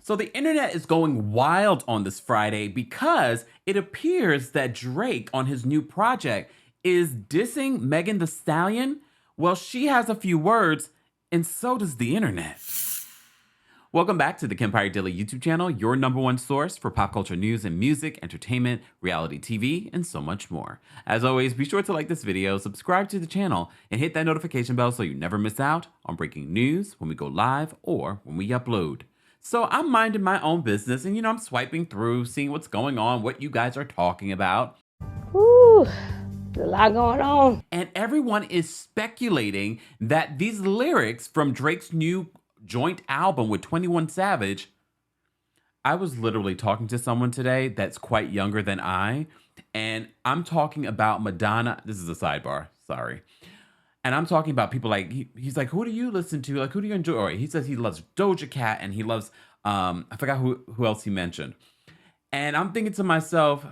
So the internet is going wild on this Friday because it appears that Drake on his new project is dissing Megan Thee Stallion. Well, she has a few words, and so does the internet. Welcome back to the Kempire Daily YouTube channel, your number one source for pop culture news and music, entertainment, reality TV, and so much more. As always, be sure to like this video, subscribe to the channel, and hit that notification bell so you never miss out on breaking news when we go live or when we upload. So I'm minding my own business and, I'm swiping through, seeing what's going on, what you guys are talking about. Whew, there's a lot going on. And everyone is speculating that these lyrics from Drake's new joint album with 21 Savage, I was literally talking to someone today that's quite younger than I, and I'm talking about Madonna. This is a sidebar, sorry. And I'm talking about people like, he's like, who do you listen to? Like, who do you enjoy? Or he says he loves Doja Cat and he loves, I forgot who else he mentioned. And I'm thinking to myself,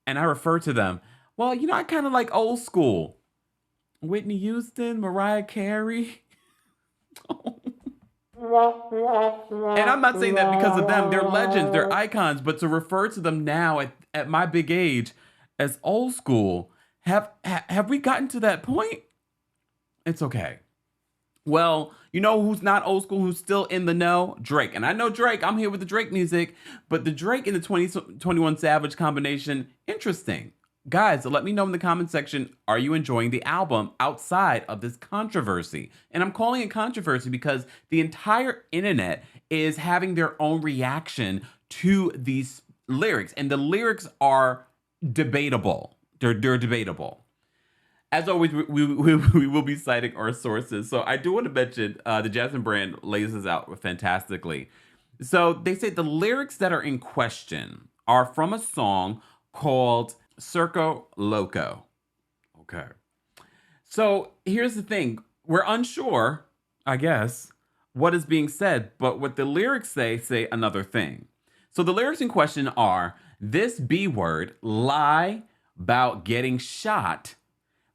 and I refer to them, well, I kind of like old school. Whitney Houston, Mariah Carey. And I'm not saying that because of them. They're legends, they're icons. But to refer to them now at my big age as old school, have we gotten to that point? It's okay. Well, you know who's not old school, who's still in the know? Drake. And I know Drake. I'm here with the Drake music. But the Drake and the 21 Savage combination, interesting. Guys, let me know in the comment section, are you enjoying the album outside of this controversy? And I'm calling it controversy because the entire internet is having their own reaction to these lyrics. And the lyrics are debatable. They're debatable. As always, we will be citing our sources. So I do want to mention the Jasmine brand lays this out fantastically. So they say the lyrics that are in question are from a song called Circo Loco. Okay. So here's the thing. We're unsure, I guess, what is being said, but what the lyrics say another thing. So the lyrics in question are, this B word lie about getting shot,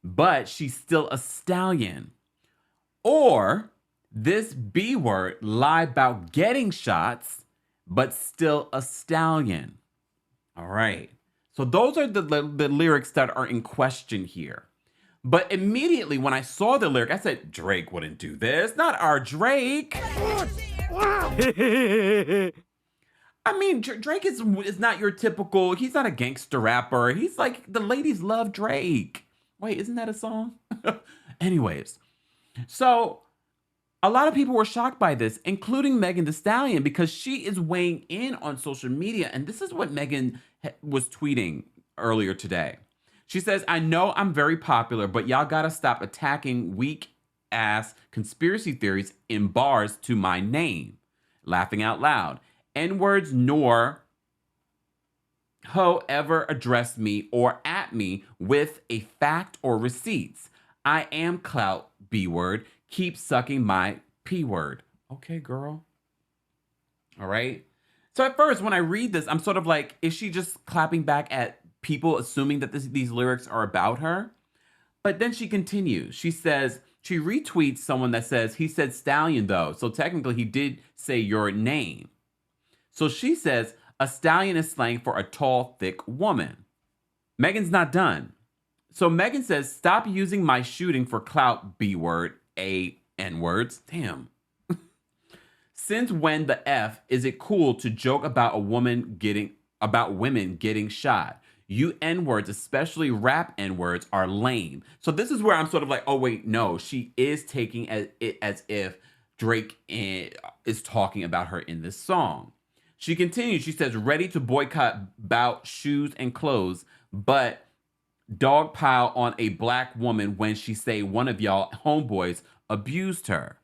but she's still a stallion. Or this B word lie about getting shots, but still a stallion. All right. So those are the lyrics that are in question here. But immediately when I saw the lyric, I said, Drake wouldn't do this. Not our Drake. I mean, Drake is not your typical, he's not a gangster rapper. He's like, the ladies love Drake. Wait, isn't that a song? Anyways, so a lot of people were shocked by this, including Megan Thee Stallion, because she is weighing in on social media. And this is what Megan was tweeting earlier today. She says, I know I'm very popular, but y'all gotta stop attacking weak ass conspiracy theories in bars to my name. Laughing out loud. N-words nor ho ever addressed me or at me with a fact or receipts. I am clout, B-word. Keep sucking my P-word. Okay, girl. All right. So at first, when I read this, I'm sort of like, is she just clapping back at people assuming that these lyrics are about her? But then she continues. She says, she retweets someone that says, he said stallion though. So technically he did say your name. So she says, a stallion is slang for a tall, thick woman. Megan's not done. So Megan says, stop using my shooting for clout, B-word, A, N-words. Damn. Since when the F is it cool to joke about women getting shot? You N-words, especially rap N-words, are lame. So this is where I'm sort of like, oh wait, no, she is taking it as if Drake is talking about her in this song. She continues, she says, ready to boycott bout shoes and clothes, but dogpile on a black woman when she say one of y'all homeboys abused her.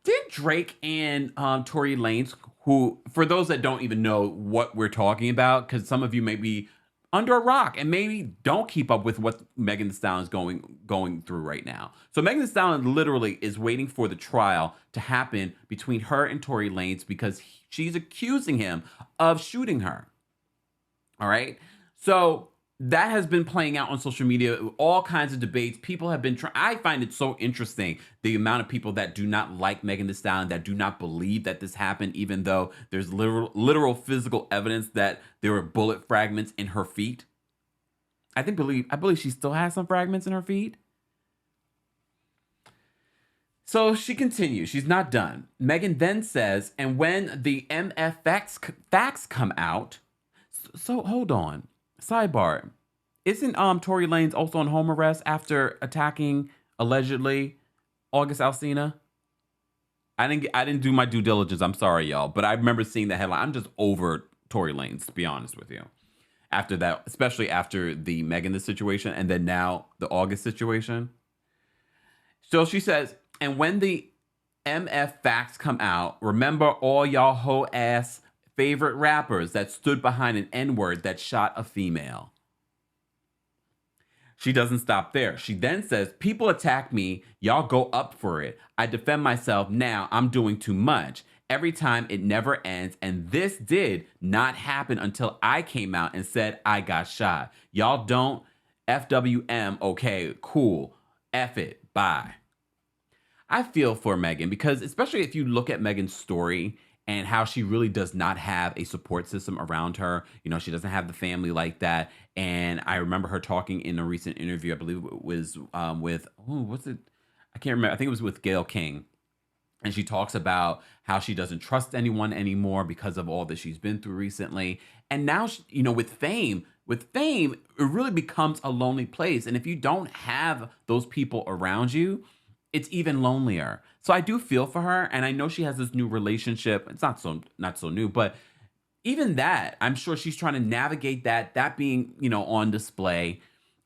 Did Drake and Tory Lanez, who, for those that don't even know what we're talking about, because some of you may be under a rock and maybe don't keep up with what Megan Thee Stallion is going through right now. So Megan Thee Stallion literally is waiting for the trial to happen between her and Tory Lanez because she's accusing him of shooting her. All right. So that has been playing out on social media, all kinds of debates. People have been trying. I find it so interesting, the amount of people that do not like Megan Thee Stallion, that do not believe that this happened, even though there's literal physical evidence that there were bullet fragments in her feet. I believe she still has some fragments in her feet. So she continues. She's not done. Megan then says, and when the MF facts come out, so hold on. Sidebar. Isn't Tory Lanez also on home arrest after attacking, allegedly, August Alsina? I didn't do my due diligence. I'm sorry, y'all. But I remember seeing the headline. I'm just over Tory Lanez, to be honest with you. After that, especially after the Megan the situation, and then now the August situation. So she says, and when the MF facts come out, remember all y'all hoe ass favorite rappers that stood behind an N-word that shot a female. She doesn't stop there. She then says, people attack me, y'all go up for it. I defend myself now, I'm doing too much. Every time it never ends, and this did not happen until I came out and said I got shot. Y'all don't FWM, okay, cool. F it, bye. I feel for Megan because, especially if you look at Megan's story and how she really does not have a support system around her. You know, she doesn't have the family like that. And I remember her talking in a recent interview, I believe it was with, what's it? I can't remember. I think it was with Gayle King. And she talks about how she doesn't trust anyone anymore because of all that she's been through recently. And now, you know, with fame, it really becomes a lonely place. And if you don't have those people around you, it's even lonelier. So I do feel for her, and I know she has this new relationship. It's not so new, but even that, I'm sure she's trying to navigate that being, you know, on display,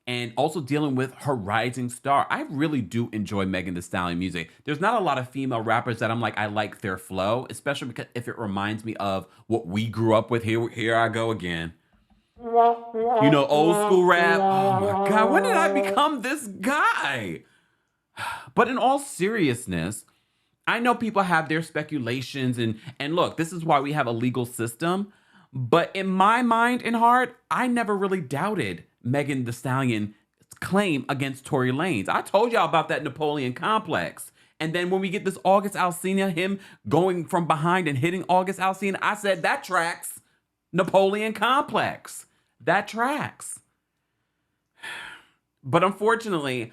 and also dealing with her rising star. I really do enjoy Megan Thee Stallion music. There's not a lot of female rappers that I'm like, I like their flow, especially because if it reminds me of what we grew up with. Here I go again. You know, old school rap. Oh my God, when did I become this guy? But in all seriousness, I know people have their speculations, and look, this is why we have a legal system. But in my mind and heart, I never really doubted Megan Thee Stallion's claim against Tory Lanez. I told y'all about that Napoleon complex. And then when we get this August Alsina, him going from behind and hitting August Alsina, I said that tracks Napoleon complex. That tracks. But unfortunately,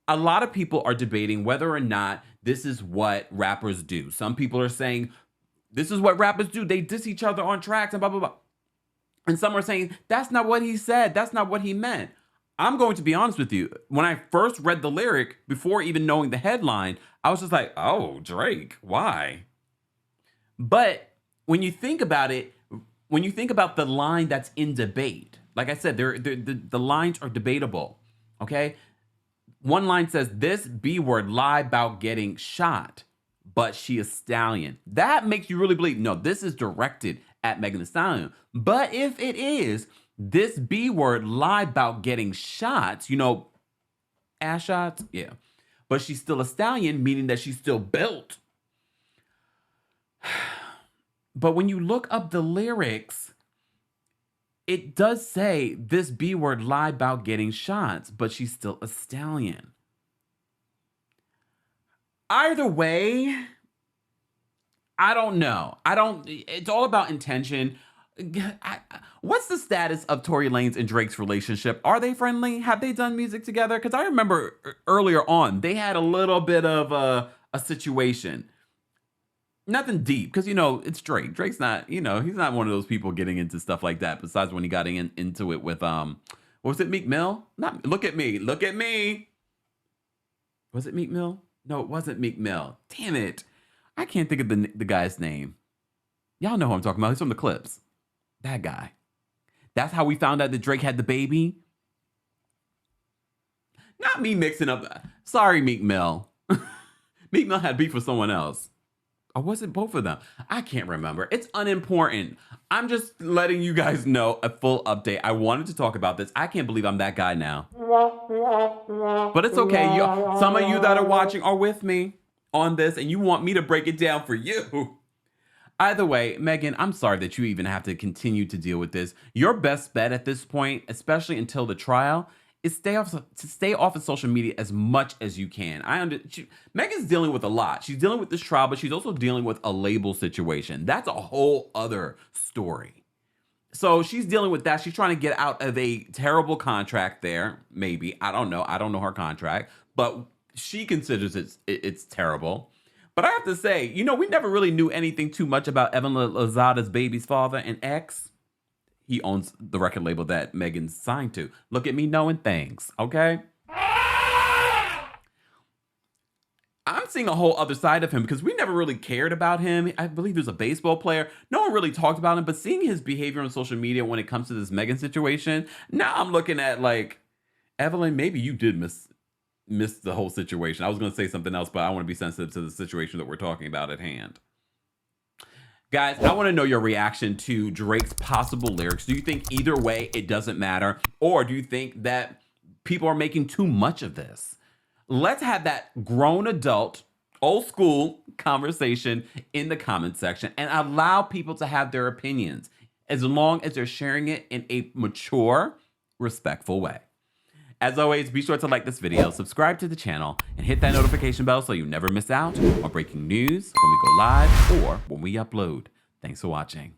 a lot of people are debating whether or not this is what rappers do. Some people are saying, this is what rappers do. They diss each other on tracks and blah, blah, blah. And some are saying, that's not what he said. That's not what he meant. I'm going to be honest with you. When I first read the lyric, before even knowing the headline, I was just like, oh, Drake, why? But when you think about it, when you think about the line that's in debate, like I said, the lines are debatable, okay? One line says, this B-word lied about getting shot, but she a stallion. That makes you really believe, no, this is directed at Megan Thee Stallion. But if it is, this B-word lied about getting shots, you know, ass shots, yeah. But she's still a stallion, meaning that she's still built. But when you look up the lyrics, it does say this B-word lied about getting shots, but she's still a stallion. Either way, I don't know. It's all about intention. What's the status of Tory Lanez and Drake's relationship? Are they friendly? Have they done music together? Because I remember earlier on, they had a little bit of a situation. Nothing deep, because, you know, it's Drake. Drake's not, you know, he's not one of those people getting into stuff like that, besides when he got into it with, what was it, Meek Mill? Look at me. Was it Meek Mill? No, it wasn't Meek Mill. Damn it. I can't think of the guy's name. Y'all know who I'm talking about. He's from the Clips. That guy. That's how we found out that Drake had the baby. Not me mixing up. Sorry, Meek Mill. Meek Mill had beef with someone else. Or was it both of them? I can't remember. It's unimportant. I'm just letting you guys know a full update. I wanted to talk about this. I can't believe I'm that guy now. But it's okay. Some of you that are watching are with me on this, and you want me to break it down for you. Either way, Megan, I'm sorry that you even have to continue to deal with this. Your best bet at this point, especially until the trial, is stay off of social media as much as you can. Megan's dealing with a lot. She's dealing with this trial, but she's also dealing with a label situation. That's a whole other story. So she's dealing with that. She's trying to get out of a terrible contract there. Maybe. I don't know. I don't know her contract, but she considers it's terrible. But I have to say, we never really knew anything too much about Evan Lozada's baby's father and ex. He owns the record label that Megan's signed to. Look at me knowing things, okay? I'm seeing a whole other side of him because we never really cared about him. I believe he was a baseball player. No one really talked about him, but seeing his behavior on social media when it comes to this Megan situation, now I'm looking at like, Evelyn, maybe you did miss the whole situation. I was going to say something else, but I want to be sensitive to the situation that we're talking about at hand. Guys, I want to know your reaction to Drake's possible lyrics. Do you think either way it doesn't matter? Or do you think that people are making too much of this? Let's have that grown adult, old school conversation in the comment section and allow people to have their opinions as long as they're sharing it in a mature, respectful way. As always, be sure to like this video, subscribe to the channel, and hit that notification bell so you never miss out on breaking news when we go live or when we upload. Thanks for watching.